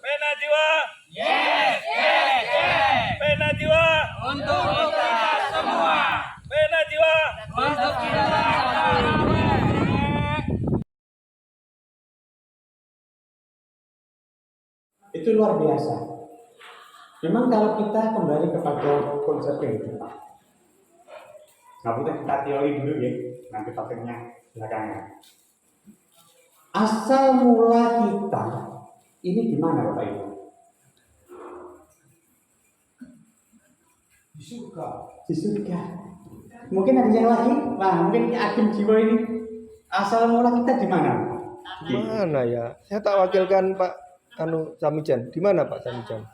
Pena jiwa. Yes, yes, yes. Pena jiwa. Untuk kita semua. Pena jiwa. Untuk kita semua. Itu luar biasa. Memang kalau kita kembali kepada konsep kehidupan, nggak boleh kita teori dulu ya, nanti topiknya belakangan. Asal mula kita ini gimana Bapak Ibu? Di surga. Di surga. Mungkin ada yang lagi? Nah, mungkin agen jiwa ini asal mula kita di mana? Mana ya? Saya tak wakilkan Pak Samijan. Di mana Pak Samijan?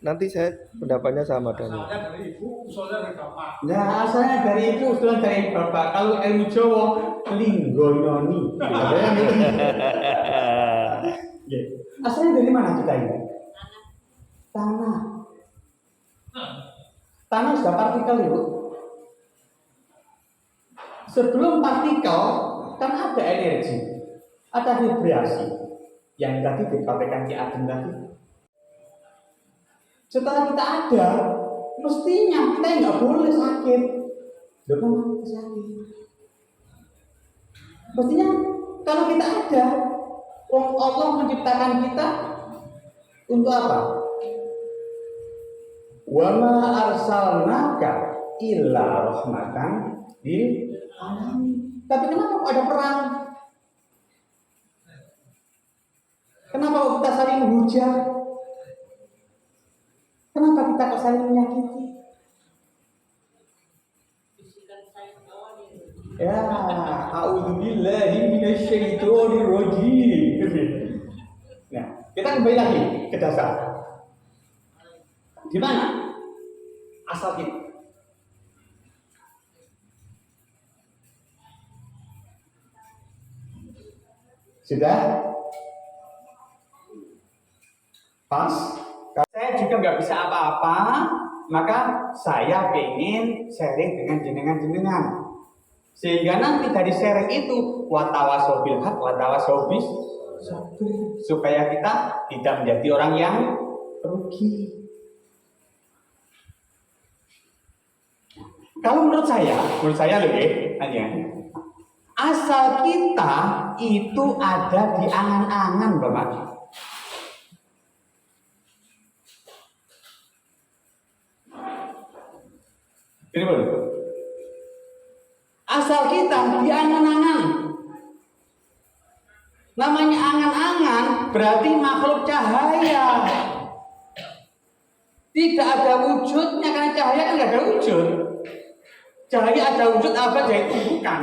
Nanti saya pendapatnya sama dengan. Nah, asalnya dari ibu, usulan dari bapak. Kalau ilmu Jawa, linggononi. Asalnya dari mana kita ini? Tanah. Tanah sudah partikel ibu. Sebelum partikel kan ada energi, ada vibrasi yang tadi disampaikan Ki Ageng tadi. Setelah kita ada, mestinya kita nggak boleh sakit. Loh kan sakit? Mestinya kalau kita ada, Allah menciptakan kita untuk apa? Wa ma arsalnaka illa rahmatan lil alamin. Tapi kenapa kok ada perang? Kenapa kita saling menghujat? Kenapa kita kok saling menyakiti? Ya, a'udzubillahi minasyaitonir rajim. Nah, kita kembali lagi ke dasar. Di mana asal kita? Sudah? Pas? Saya juga nggak bisa apa-apa, maka saya pengen sharing dengan jenengan-jenengan. Sehingga nanti dari sharing itu watawasau bil haq, watawasau bis sabr, supaya kita tidak menjadi orang yang rugi. Kalau menurut saya loh ya, asal kita itu ada di angan-angan, Bapak. Ini boleh. Asal kita di angan-angan. Namanya angan-angan berarti makhluk cahaya. Tidak ada wujudnya karena cahaya kan nggak ada wujud. Cahaya ada wujud apa? Cahaya itu bukan.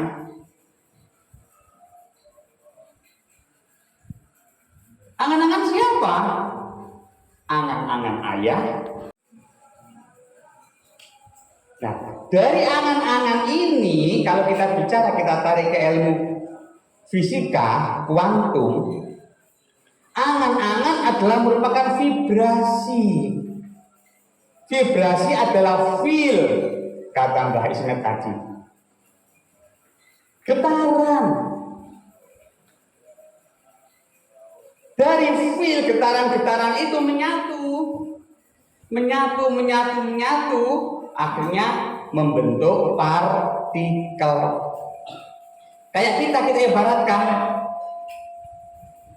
Angan-angan siapa? Angan-angan ayah. Nah, dari angan-angan ini, kalau kita bicara, kita tarik ke ilmu fisika, kuantum, angan-angan adalah merupakan vibrasi. Vibrasi adalah feel, kata Mbah Ismet tadi. Getaran. Dari feel, getaran-getaran itu menyatu, akhirnya membentuk partikel. Kayak kita ibaratkan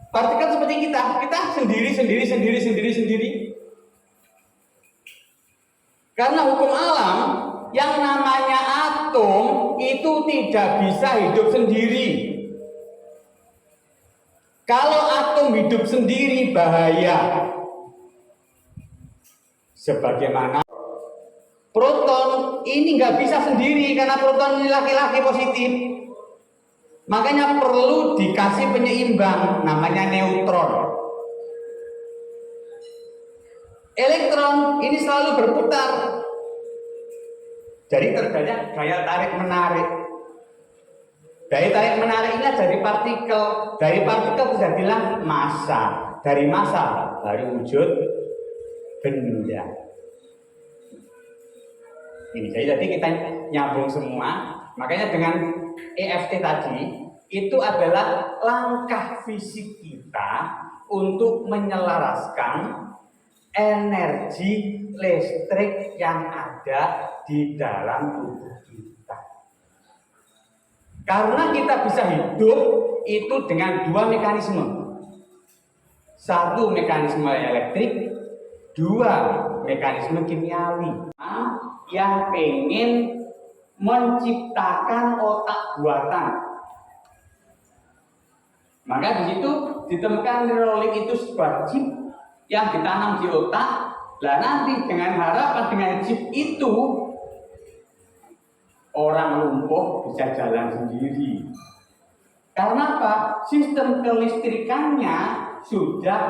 partikel seperti kita sendiri. Karena hukum alam yang namanya atom itu tidak bisa hidup sendiri. Kalau atom hidup sendiri bahaya. Sebagaimana proton ini nggak bisa sendiri karena proton ini laki-laki positif. Makanya perlu dikasih penyeimbang namanya neutron. Elektron ini selalu berputar. Jadi terjadi daya tarik menarik. Daya tarik menarik ini dari partikel. Dari partikel terjadilah massa. Dari massa baru wujud benda. Ini jadi kita nyambung semua. Makanya dengan EFT tadi itu adalah langkah fisik kita untuk menyelaraskan energi listrik yang ada di dalam tubuh kita. Karena kita bisa hidup itu dengan dua mekanisme. Satu mekanisme elektrik, dua mekanisme kimiawi. Yang pengen menciptakan otak buatan. Maka di situ ditemukan Neuralink itu sebuah chip yang ditanam di otak. Lah nanti dengan harapan dengan chip itu orang lumpuh bisa jalan sendiri. Karena apa? Sistem kelistrikannya sudah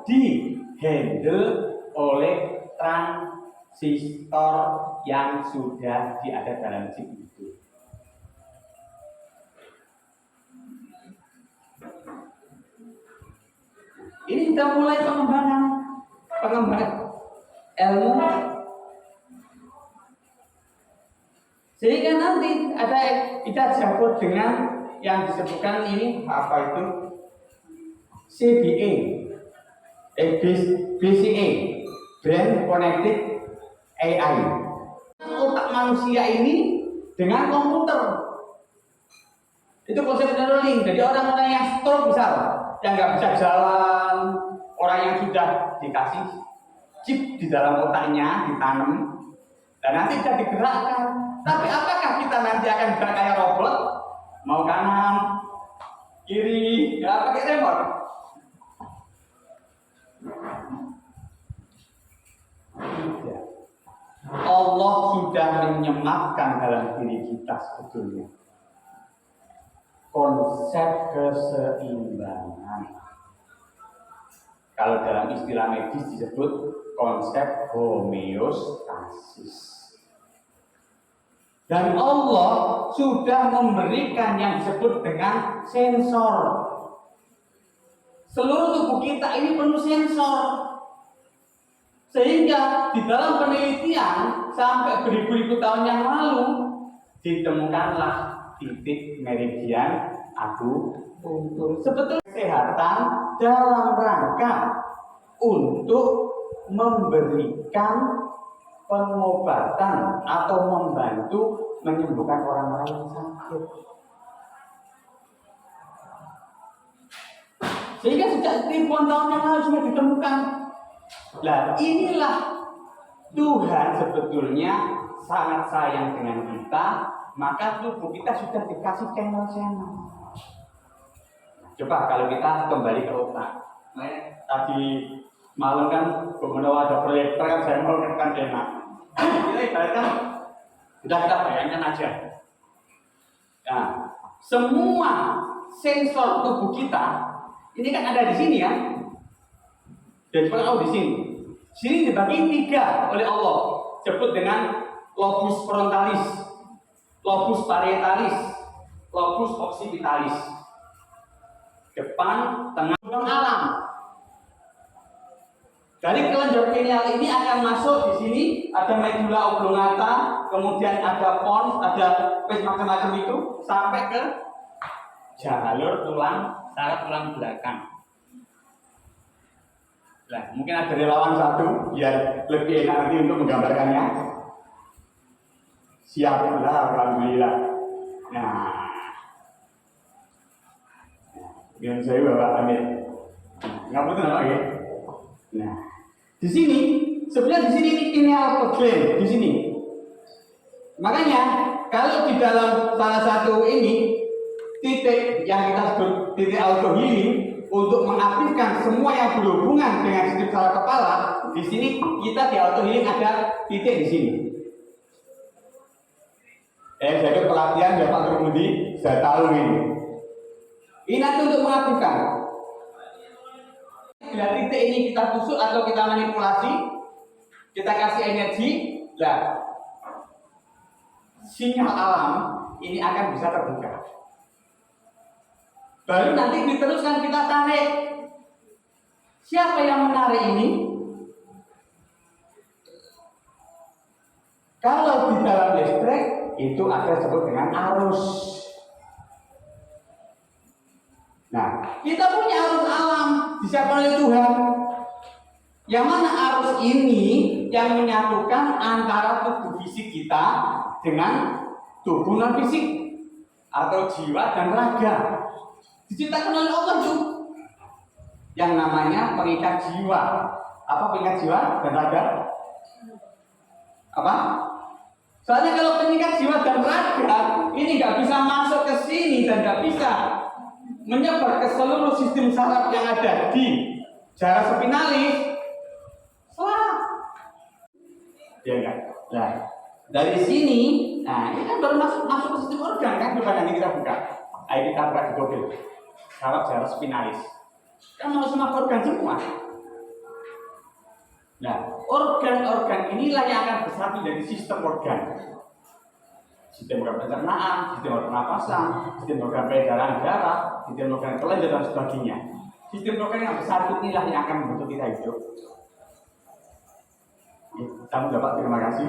di-handle oleh transistor yang sudah ada dalam chip itu. Ini sudah mulai pengembangan ilmu, sehingga nanti ada kita jabut dengan yang disebutkan ini apa itu CBA, BCA, Brain Connected AI. Otak manusia ini dengan komputer. Itu konsep Neuralink. Jadi orang-orang yang stroke misal, yang nggak bisa jalan, orang yang sudah dikasih chip di dalam otaknya ditanam, dan nanti bisa digerakkan. Tapi apakah kita nanti akan gerak kayak robot? Mau kanan, kiri, ya pakai remote. Tidak. Allah sudah menyematkan dalam diri kita sebetulnya konsep keseimbangan. Kalau dalam istilah medis disebut konsep homeostasis. Dan Allah sudah memberikan yang disebut dengan sensor. Seluruh tubuh kita ini penuh sensor. Sehingga di dalam penelitian sampai beribu-ribu tahun yang lalu ditemukanlah titik meridian akupunktur. Sebetulnya kesehatan dalam rangka untuk memberikan pengobatan atau membantu menyembuhkan orang-orang yang sakit. Sehingga sejak ribuan tahun yang lalu sudah ditemukan. Nah, inilah Tuhan sebetulnya sangat sayang dengan kita, maka tubuh kita sudah dikasih channel-channel. Coba kalau kita kembali ke otak. Tadi malam kan kemudian ada proyektor kan saya mau kan enak. Kita ibaratkan sudah kita bayangkan aja. Nah, semua sensor tubuh kita ini kan ada di sini ya. Dan sekarang di sini. Sini dibagi 3 oleh Allah. Sebut dengan lobus frontalis, lobus parietalis, lobus occipitalis. Depan, tengah, belakang alam. Dari kelenjar pineal ini akan masuk di sini ada medulla oblongata, kemudian ada pons, ada macam-macam itu sampai ke jalur tulang, saraf tulang belakang. Nah, mungkin ada relawan satu biar lebih enak nanti untuk menggambarkannya. Siap, alhamdulillah. Nah, dengan saya Bapak Amir. Nggak betul Pak ya? Nah, di sini sebenarnya di sini ini pineal gland di sini. Makanya kalau di dalam salah satu ini titik yang kita sebut titik auto healing untuk mengaktifkan semua yang berhubungan dengan sistem saraf kepala, di sini kita di auto healing ada titik di sini. Jadi pelatihan ya Pak Turmudi, saya tahu ini. Ini nanti untuk mengaktifkan. Bila titik ini kita tusuk atau kita manipulasi, kita kasih energi, lah sinyal alam ini akan bisa terbuka. Baru nanti diteruskan kita tarik. Siapa yang menarik ini? Kalau di dalam listrik itu ada disebut dengan arus. Nah, kita punya arus alam. disiapkan oleh Tuhan. Yang mana arus ini yang menyatukan antara tubuh fisik kita dengan tubuh non fisik atau jiwa dan raga. Diciptakan oleh Allah tuh. Yang namanya pengikat jiwa. Apa pengikat jiwa dan raga? Apa? Soalnya kalau pengikat jiwa dan raga ini nggak bisa masuk ke sini dan nggak bisa menyebar ke seluruh sistem saraf yang ada di jarum spinalis. Salah. Ya enggak? Nah, dari sini, nah ini kan baru masuk ke sistem organ kan, bukan nanti kita buka. Ayo kita buka di Google. Saraf jarum spinalis. Kan mau semua organ semua. Nah, organ-organ inilah yang akan bersatu dari sistem organ. Sistem organ pencernaan, sistem organ pernapasan, sistem organ peredaran darah, sistem organ kelenjar dan sebagainya. Sistem organ yang bersatu inilah yang akan membentuk kita hidup. Kamu dapat, terima kasih.